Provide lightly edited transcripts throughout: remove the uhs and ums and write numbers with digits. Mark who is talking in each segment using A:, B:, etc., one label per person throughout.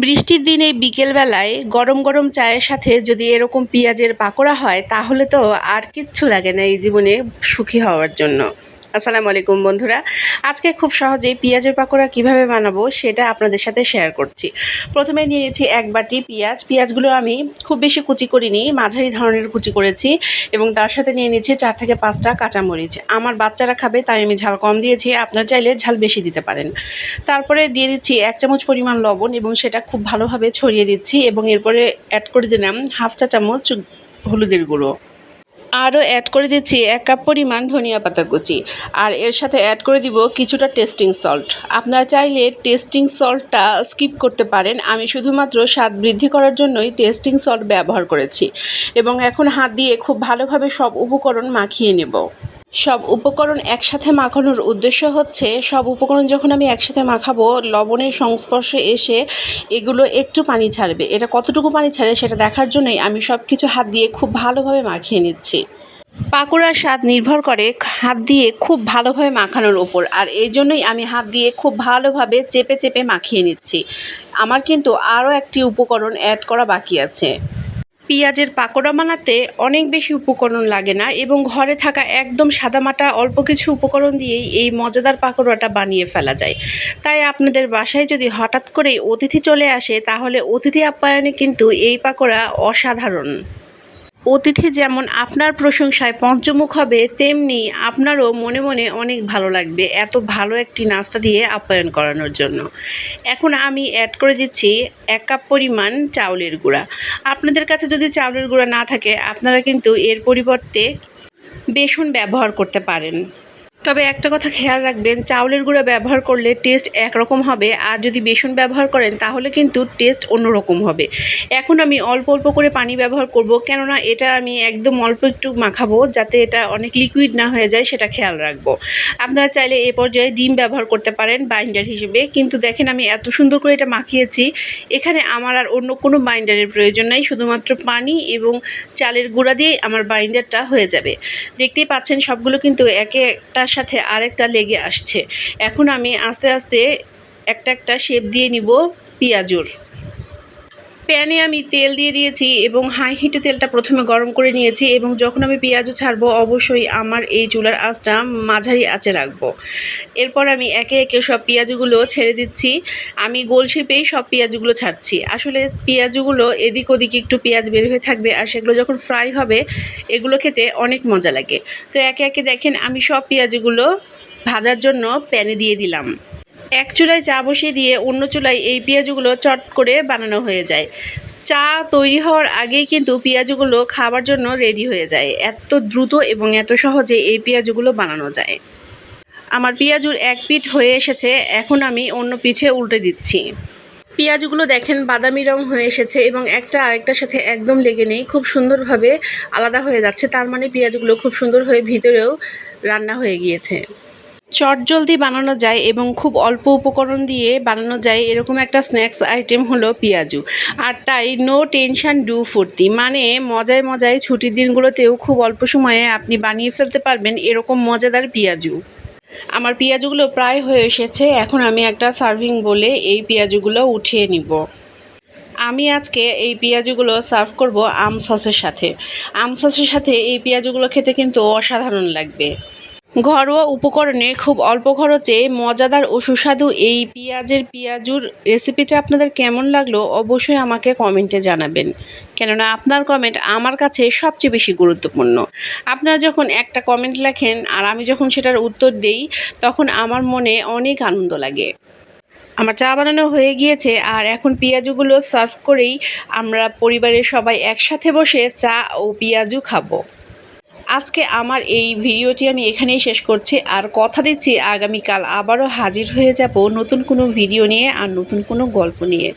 A: বৃষ্টির দিনে বিকেলবেলায় গরম গরম চায়ের সাথে যদি এরকম পেঁয়াজের পাকোড়া হয় তাহলে তো আর কিচ্ছু লাগে না এই জীবনে সুখী হওয়ার জন্য। আসসালামু আলাইকুম বন্ধুরা, আজকে খুব সহজেই পেঁয়াজের পাকোড়া কিভাবে বানাবো সেটা আপনাদের সাথে শেয়ার করছি। প্রথমে নিয়ে নিয়েছি এক বাটি পেঁয়াজগুলো আমি খুব বেশি কুচি করিনি, মাঝারি ধরনের কুচি করেছি এবং তার সাথে নিয়ে নিয়েছি 4 থেকে 5টা কাঁচামরিচ। আমার বাচ্চারা খাবে তাই আমি ঝাল কম দিয়েছি, আপনারা চাইলে ঝাল বেশি দিতে পারেন। তারপরে দিয়ে দিচ্ছি 1 চামচ পরিমাণ লবণ এবং সেটা খুব ভালোভাবে ছড়িয়ে দিচ্ছি এবং এরপরে অ্যাড করে দিলাম হাফ চা চামচ হলুদের গুঁড়ো। আরও অ্যাড করে দিচ্ছি 1 কাপ পরিমাণ ধনিয়া পাতা কুচি, আর এর সাথে অ্যাড করে দিব কিছুটা টেস্টিং সল্ট। আপনারা চাইলে টেস্টিং সল্টটা স্কিপ করতে পারেন, আমি শুধুমাত্র স্বাদ বৃদ্ধি করার জন্যই টেস্টিং সল্ট ব্যবহার করেছি। এবং এখন হাত দিয়ে খুব ভালোভাবে সব উপকরণ মাখিয়ে নেব। সব উপকরণ একসাথে মাখানোর উদ্দেশ্য হচ্ছে সব উপকরণ যখন আমি একসাথে মাখাবো লবণের সংস্পর্শে এসে এগুলো একটু পানি ছাড়বে। এটা কতটুকু পানি ছাড়ে সেটা দেখার জন্যই আমি সব কিছু হাত দিয়ে খুব ভালোভাবে মাখিয়ে নিচ্ছি। পাকোড়ার স্বাদ নির্ভর করে হাত দিয়ে খুব ভালোভাবে মাখানোর ওপর, আর এই জন্যই আমি হাত দিয়ে খুব ভালোভাবে চেপে চেপে মাখিয়ে নিচ্ছি। আমার কিন্তু আরও একটি উপকরণ অ্যাড করা বাকি আছে। পেঁয়াজের পাকোড়া বানাতে অনেক বেশি উপকরণ লাগে না এবং ঘরে থাকা একদম সাদামাটা অল্প কিছু উপকরণ দিয়েই এই মজাদার পাকোড়াটা বানিয়ে ফেলা যায়। তাই আপনাদের বাসায় যদি হঠাৎ করেই অতিথি চলে আসে তাহলে অতিথি আপ্যায়নে কিন্তু এই পাকোড়া অসাধারণ। অতিথি যেমন আপনার প্রশংসায় পঞ্চমুখ হবে, তেমনি আপনারও মনে মনে অনেক ভালো লাগবে এত ভালো একটি নাস্তা দিয়ে আপ্যায়ন করানোর জন্য। এখন আমি অ্যাড করে দিচ্ছি 1 কাপ পরিমাণ চাউলের গুঁড়া। আপনাদের কাছে যদি চাউলের গুঁড়া না থাকে আপনারা কিন্তু এর পরিবর্তে বেসন ব্যবহার করতে পারেন। তবে একটা কথা খেয়াল রাখবেন, চাউলের গুঁড়া ব্যবহার করলে টেস্ট একরকম হবে, আর যদি বেসন ব্যবহার করেন তাহলে কিন্তু টেস্ট অন্যরকম হবে। এখন আমি অল্প অল্প করে পানি ব্যবহার করব, কেননা এটা আমি একদম অল্প একটু মাখাবো যাতে এটা অনেক লিকুইড না হয়ে যায়, সেটা খেয়াল রাখবো। আপনারা চাইলে এ পর্যায়ে ডিম ব্যবহার করতে পারেন বাইন্ডার হিসেবে, কিন্তু দেখেন আমি এত সুন্দর করে এটা মাখিয়েছি, এখানে আমার আর অন্য কোনো বাইন্ডারের প্রয়োজন নাই, শুধুমাত্র পানি এবং চালের গুঁড়া দিয়েই আমার বাইন্ডারটা হয়ে যাবে। দেখতেই পাচ্ছেন সবগুলো কিন্তু একে একটার সাথে আরেকটা লেগে আসছে। এখন আমি আস্তে আস্তে একটা একটা শেপ দিয়ে নিব পেঁয়াজুর। প্যানে আমি তেল দিয়ে দিয়েছি এবং হাই হিটে তেলটা প্রথমে গরম করে নিয়েছি এবং যখন আমি পেঁয়াজও ছাড়বো অবশ্যই আমার এই চুলার আঁচটা মাঝারি আঁচে রাখবো। এরপর আমি একে একে সব পেঁয়াজগুলো ছেড়ে দিচ্ছি। আমি গোল শেপেই সব পেঁয়াজগুলো ছাড়ছি। আসলে পেঁয়াজগুলো এদিক ওদিক একটু পেঁয়াজ বের হয়ে থাকবে, আর সেগুলো যখন ফ্রাই হবে এগুলো খেতে অনেক মজা লাগে। তো একে একে দেখেন আমি সব পেঁয়াজগুলো ভাজার জন্য প্যানে দিয়ে দিলাম। এক চুলায় চা বসিয়ে দিয়ে অন্য চুলায় এই পেঁয়াজগুলো চট করে বানানো হয়ে যায়। চা তৈরি হওয়ার আগেই কিন্তু পেঁয়াজগুলো খাবার জন্য রেডি হয়ে যায়। এত দ্রুত এবং এত সহজে এই পেঁয়াজগুলো বানানো যায়। আমার পেঁয়াজুর এক পিঠ হয়ে এসেছে, এখন আমি অন্য পিঠে উল্টে দিচ্ছি। পেঁয়াজগুলো দেখেন বাদামি রং হয়ে এসেছে এবং একটা আরেকটার সাথে একদম লেগে নেই, খুব সুন্দরভাবে আলাদা হয়ে যাচ্ছে, তার মানে পেঁয়াজগুলো খুব সুন্দর হয়ে ভিতরেও রান্না হয়ে গিয়েছে। চটজলদি বানানো যায় এবং খুব অল্প উপকরণ দিয়ে বানানো যায় এরকম একটা স্ন্যাক্স আইটেম হলো পেঁয়াজু। আর তাই নো টেনশন ডু ফুর্তি, মানে মজায় মজায় ছুটির দিনগুলোতেও খুব অল্প সময়ে আপনি বানিয়ে ফেলতে পারবেন এরকম মজাদার পেঁয়াজু। আমার পেঁয়াজুগুলো প্রায় হয়ে এসেছে, এখন আমি একটা সার্ভিং বলে এই পেঁয়াজুগুলো উঠিয়ে নিব। আমি আজকে এই পেঁয়াজুগুলো সার্ভ করব আম সসের সাথে। আম সসের সাথে এই পেঁয়াজুগুলো খেতে কিন্তু অসাধারণ লাগবে। ঘরোয়া উপকরণে খুব অল্প খরচে মজাদার ও সুস্বাদু এই পেঁয়াজুর রেসিপিটা আপনাদের কেমন লাগলো অবশ্যই আমাকে কমেন্টে জানাবেন, কেননা আপনার কমেন্ট আমার কাছে সবচেয়ে বেশি গুরুত্বপূর্ণ। আপনারা যখন একটা কমেন্ট লেখেন আর আমি যখন সেটার উত্তর দেই তখন আমার মনে অনেক আনন্দ লাগে। আমার চা বানানো হয়ে গিয়েছে, আর এখন পেঁয়াজুগুলো সার্ভ করেই আমরা পরিবারের সবাই একসাথে বসে চা ও পেঁয়াজু খাবো। আজকে আমার এই ভিডিওটি আমি এখানেই শেষ করছি, আর কথা দিচ্ছি আগামীকাল আবারও হাজির হয়ে যাব নতুন কোনো ভিডিও নিয়ে আর নতুন কোনো গল্প নিয়ে।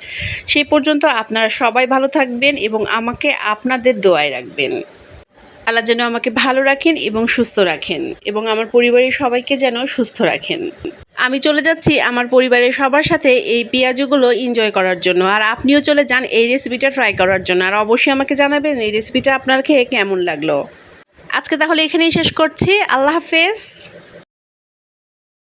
A: সেই পর্যন্ত আপনারা সবাই ভালো থাকবেন এবং আমাকে আপনাদের দোয়ায় রাখবেন। আল্লাহ যেন আমাকে ভালো রাখেন এবং সুস্থ রাখেন এবং আমার পরিবারের সবাইকে যেন সুস্থ রাখেন। আমি চলে যাচ্ছি আমার পরিবারের সবার সাথে এই পেঁয়াজুগুলো এনজয় করার জন্য, আর আপনিও চলে যান এই রেসিপিটা ট্রাই করার জন্য, আর অবশ্যই আমাকে জানাবেন এই রেসিপিটা আপনার খেয়ে কেমন লাগলো। আজকে তাহলে এখানেই শেষ করছি। আল্লাহ হাফেজ।